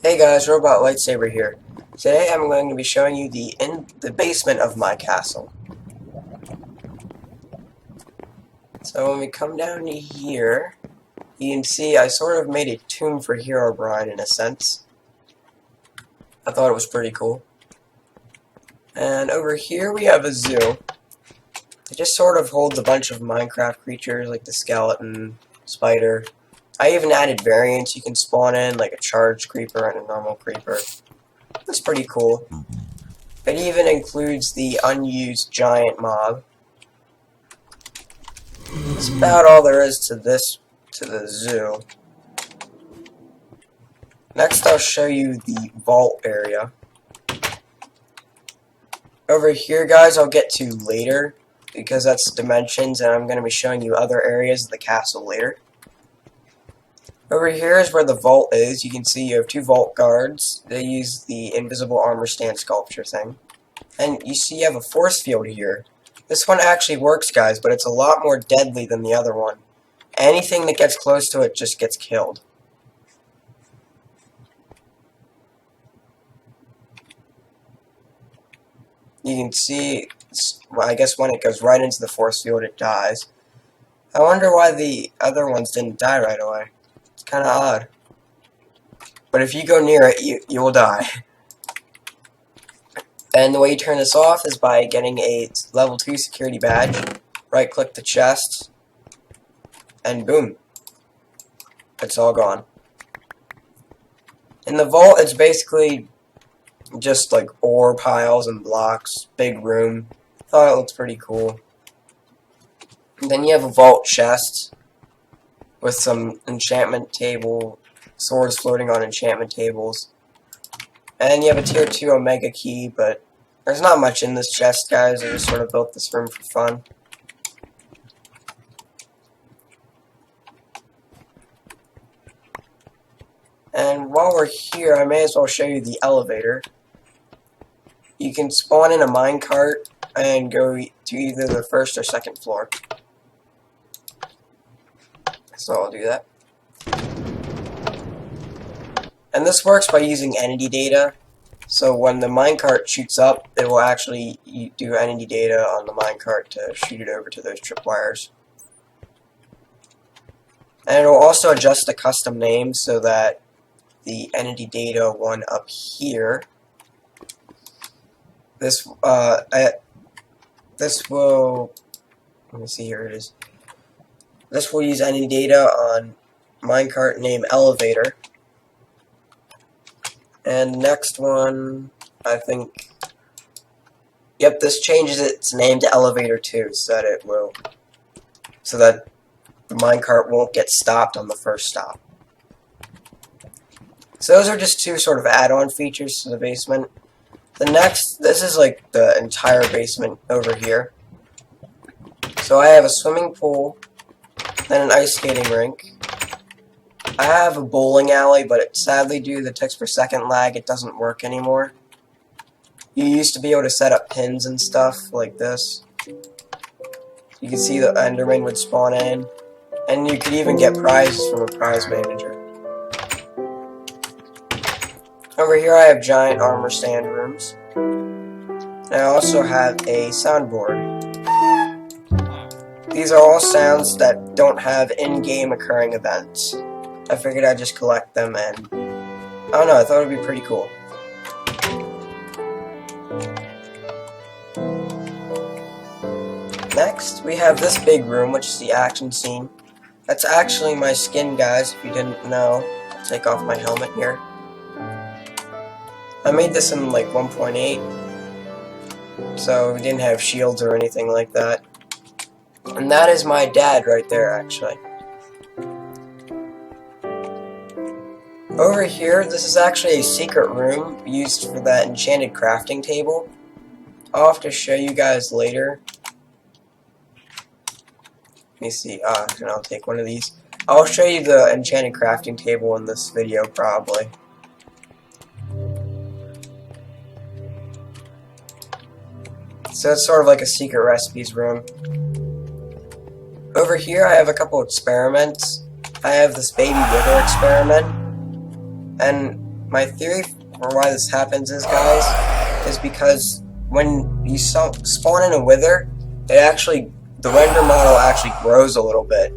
Hey guys, Robot Lightsaber here. Today I'm going to be showing you the basement of my castle. So when we come down to here, you can see I sort of made a tomb for Herobrine in a sense. I thought it was pretty cool. And over here we have a zoo. It just sort of holds a bunch of Minecraft creatures like the skeleton, spider. I even added variants you can spawn in, like a charged creeper and a normal creeper. That's pretty cool. It even includes the unused giant mob. That's about all there is to the zoo. Next I'll show you the vault area. Over here, guys, I'll get to later, because that's dimensions, and I'm going to be showing you other areas of the castle later. Over here is where the vault is. You can see you have two vault guards. They use the invisible armor stand sculpture thing. And you see you have a force field here. This one actually works, guys, but it's a lot more deadly than the other one. Anything that gets close to it just gets killed. You can see, well, I guess when it goes right into the force field, it dies. I wonder why the other ones didn't die right away. It's kind of odd. But if you go near it, you will die. And the way you turn this off is by getting a level 2 security badge. Right-click the chest. And boom. It's all gone. In the vault, it's basically just like ore piles and blocks. Big room. Thought it looked pretty cool. And then you have a vault chest with some enchantment table, swords floating on enchantment tables. And you have a tier 2 omega key, but there's not much in this chest, guys. I just sort of built this room for fun. And while we're here, I may as well show you the elevator. You can spawn in a minecart and go to either the first or second floor. So I'll do that. And this works by using entity data. So when the minecart shoots up, it will actually do entity data on the minecart to shoot it over to those tripwires. And it will also adjust the custom name so that the entity data one up here, this will, let me see, here it is. This will use entity data on minecart name elevator. And next one, I think, yep, this changes its name to elevator 2 so that the minecart won't get stopped on the first stop. So those are just two sort of add-on features to the basement. The next, this is like the entire basement over here. So I have a swimming pool, then an ice skating rink. I have a bowling alley, but sadly due to the ticks per second lag, it doesn't work anymore. You used to be able to set up pins and stuff like this. You can see the Enderman would spawn in, and you could even get prizes from a prize manager. Over here I have giant armor stand rooms. And I also have a soundboard. These are all sounds that don't have in-game occurring events. I figured I'd just collect them, and I don't know, I thought it'd be pretty cool. Next, we have this big room, which is the action scene. That's actually my skin, guys, if you didn't know. I'll take off my helmet here. I made this in like 1.8, so we didn't have shields or anything like that. And that is my dad right there, actually. Over here, this is actually a secret room used for that enchanted crafting table. I'll have to show you guys later. Let me see, and I'll take one of these. I'll show you the enchanted crafting table in this video, probably. So it's sort of like a secret recipes room. Over here I have a couple experiments. I have this baby wither experiment. And my theory for why this happens is, guys, is because when you spawn in a wither, the render model actually grows a little bit.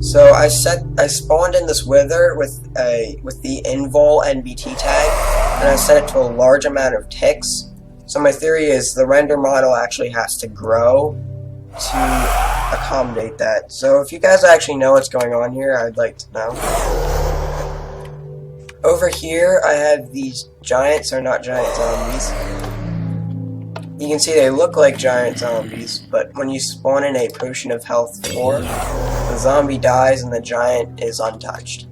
So I spawned in this wither with the invol NBT tag, and I set it to a large amount of ticks. So my theory is the render model actually has to grow to accommodate that. So if you guys actually know what's going on here, I'd like to know. Over here, I have these giants, or not giant zombies. You can see they look like giant zombies, but when you spawn in a potion of health 4, the zombie dies and the giant is untouched.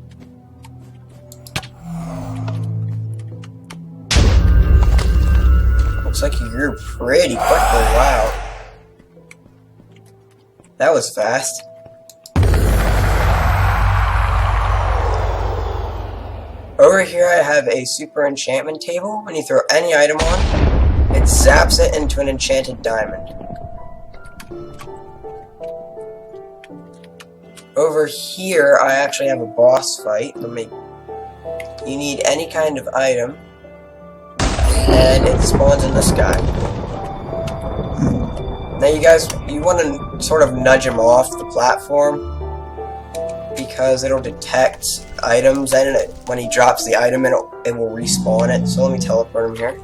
Looks like you grew pretty quickly, wow. That was fast. Over here I have a super enchantment table. When you throw any item on, it zaps it into an enchanted diamond. Over here I actually have a boss fight. You need any kind of item, and it spawns in the sky. Now you want to sort of nudge him off the platform, because it'll detect items, and when he drops the item, it will respawn it. So let me teleport him here.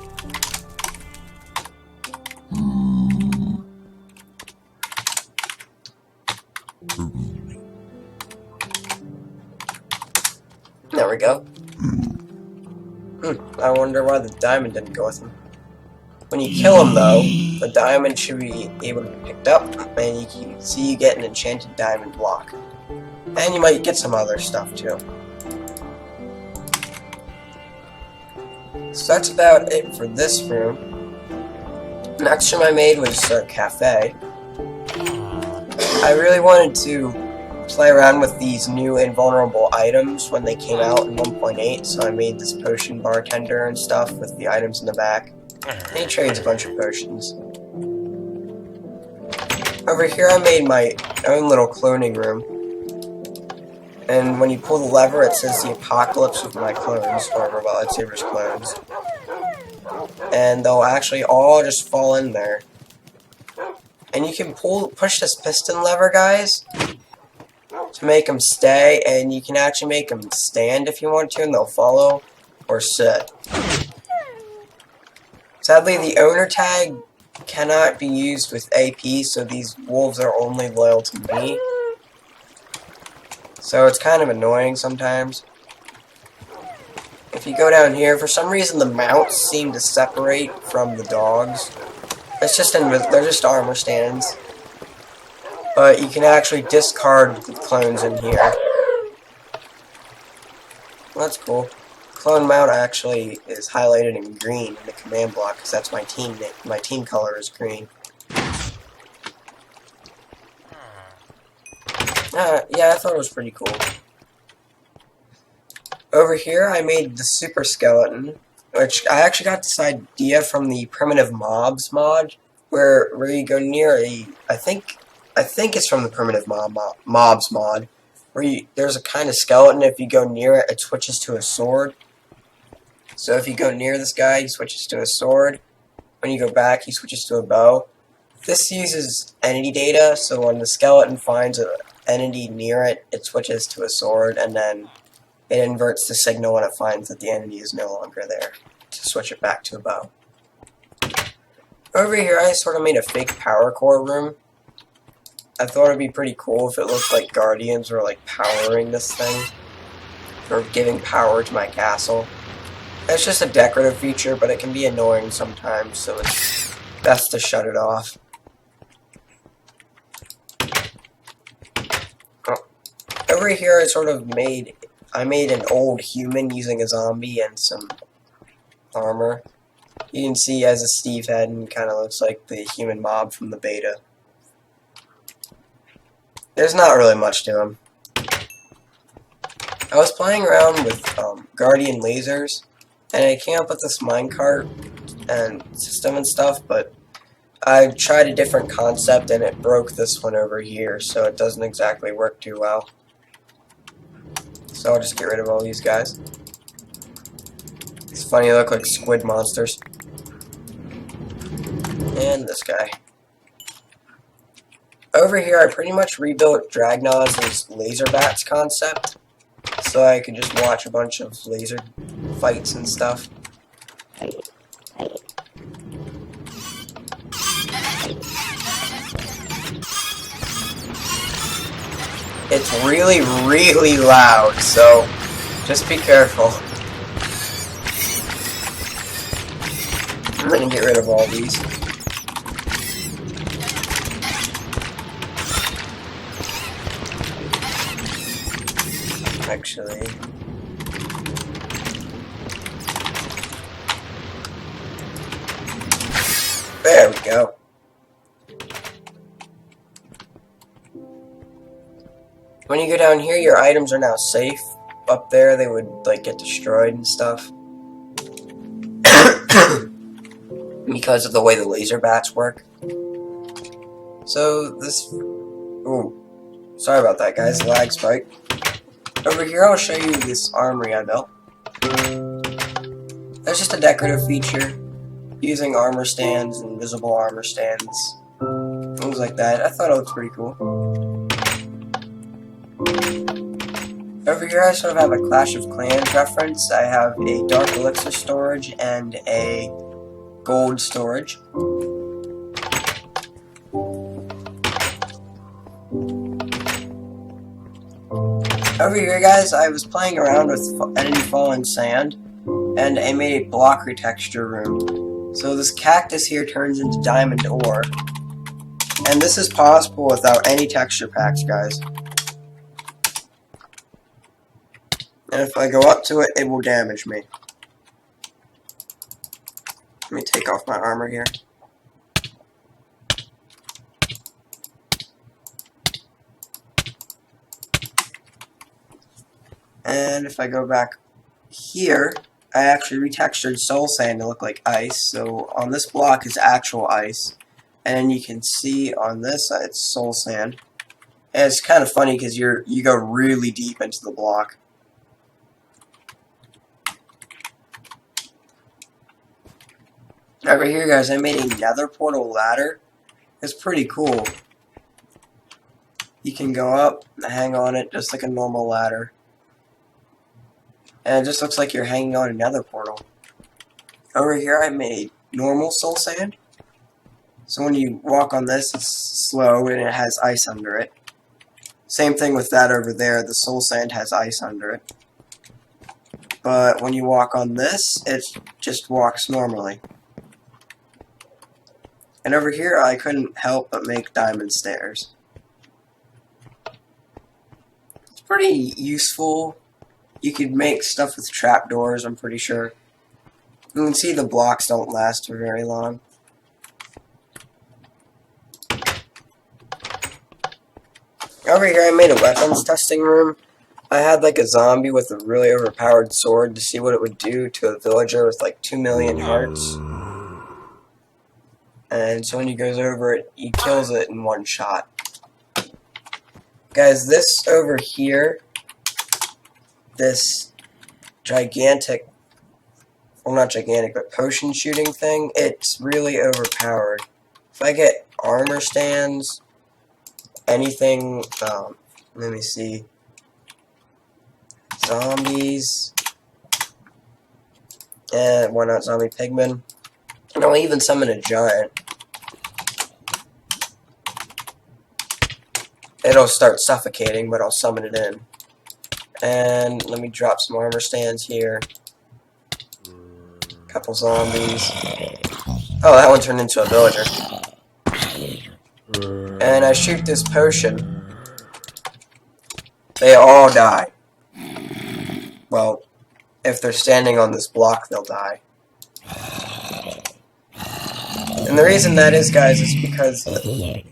There we go. I wonder why the diamond didn't go with him. When you kill him, though, the diamond should be able to be picked up, and you can see you get an enchanted diamond block. And you might get some other stuff, too. So that's about it for this room. Next room I made was a cafe. I really wanted to play around with these new invulnerable items when they came out in 1.8, so I made this potion bartender and stuff with the items in the back. And he trades a bunch of potions. Over here I made my own little cloning room. And when you pull the lever, it says the apocalypse of my clones, or my lightsaber's clones. And they'll actually all just fall in there. And you can push this piston lever, guys, to make them stay, and you can actually make them stand if you want to, and they'll follow or sit. Sadly, the owner tag cannot be used with AP, so these wolves are only loyal to me. So it's kind of annoying sometimes. If you go down here, for some reason the mounts seem to separate from the dogs. It's just they're just armor stands. But you can actually discard the clones in here. Well, that's cool. Clone mount actually is highlighted in green in the command block, because that's my team name. My team color is green. Yeah, I thought it was pretty cool. Over here, I made the super skeleton, which I actually got this idea from the primitive mobs mod, where you go near I think it's from the primitive mobs mod, where there's a kind of skeleton. If you go near it, it switches to a sword. So if you go near this guy, he switches to a sword. When you go back, he switches to a bow. This uses entity data, so when the skeleton finds an entity near it, it switches to a sword, and then it inverts the signal when it finds that the entity is no longer there to switch it back to a bow. Over here, I sort of made a fake power core room. I thought it'd be pretty cool if it looked like Guardians were like powering this thing, or giving power to my castle. It's just a decorative feature, but it can be annoying sometimes, so it's best to shut it off. Over here, I made an old human using a zombie and some armor. You can see he has a Steve head and kind of looks like the human mob from the beta. There's not really much to him. I was playing around with Guardian lasers, and I came up with this minecart and system and stuff, but I tried a different concept and it broke this one over here, so it doesn't exactly work too well. So I'll just get rid of all these guys. It's funny, they look like squid monsters. And this guy. Over here, I pretty much rebuilt Dragnoz's laser bats concept, so I could just watch a bunch of laser fights and stuff. It's really, really loud, so just be careful. I'm gonna get rid of all these. Actually, there we go. When you go down here, your items are now safe. Up there, they would like get destroyed and stuff because of the way the laser bats work. So this, ooh, sorry about that, guys. Lag spike. Over here, I'll show you this armory I built. That's just a decorative feature using armor stands, invisible armor stands, things like that. I thought it looked pretty cool. Over here, I sort of have a Clash of Clans reference. I have a Dark Elixir storage and a Gold storage. Over here, guys, I was playing around with Enemy Fallen Sand, and I made a block retexture room. So this cactus here turns into diamond ore, and this is possible without any texture packs, guys. And if I go up to it, it will damage me. Let me take off my armor here. And if I go back here, I actually retextured soul sand to look like ice. So on this block is actual ice. And you can see on this side it's soul sand. And it's kind of funny because you go really deep into the block. Over here, guys, I made a nether portal ladder. It's pretty cool. You can go up and hang on it just like a normal ladder. And it just looks like you're hanging on a nether portal. Over here, I made normal soul sand. So when you walk on this, it's slow and it has ice under it. Same thing with that over there. The soul sand has ice under it. But when you walk on this, it just walks normally. And over here, I couldn't help but make diamond stairs. It's pretty useful. You could make stuff with trapdoors, I'm pretty sure. You can see the blocks don't last for very long. Over here, I made a weapons testing room. I had like a zombie with a really overpowered sword to see what it would do to a villager with like 2 million hearts. And so when he goes over it, he kills it in one shot. Guys, this over here, this gigantic, well not gigantic, but potion shooting thing, it's really overpowered. If I get armor stands, anything, let me see, zombies, and why not zombie pigmen, and I'll even summon a giant. It'll start suffocating, but I'll summon it in. And let me drop some armor stands here. Couple zombies. Oh, that one turned into a villager. And I shoot this potion. They all die. Well, if they're standing on this block, they'll die. And the reason that is, guys, is because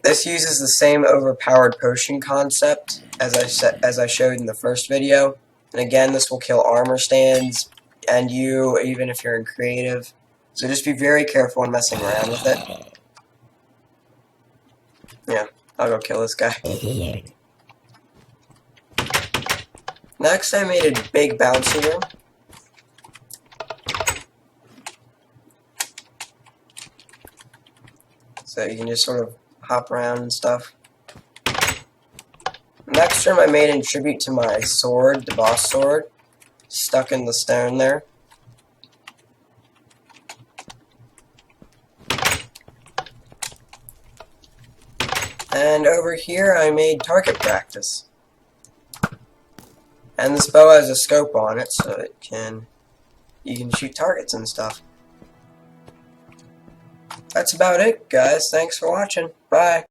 this uses the same overpowered potion concept as I showed in the first video. And again, this will kill armor stands and you, even if you're in creative. So just be very careful when messing around with it. Yeah, I'll go kill this guy. Next, I made a big bouncy room. so you can just sort of hop around and stuff. Next room I made in tribute to my sword, the boss sword, stuck in the stone there. And over here I made target practice. And this bow has a scope on it, so you can shoot targets and stuff. That's about it, guys. Thanks for watching. Bye.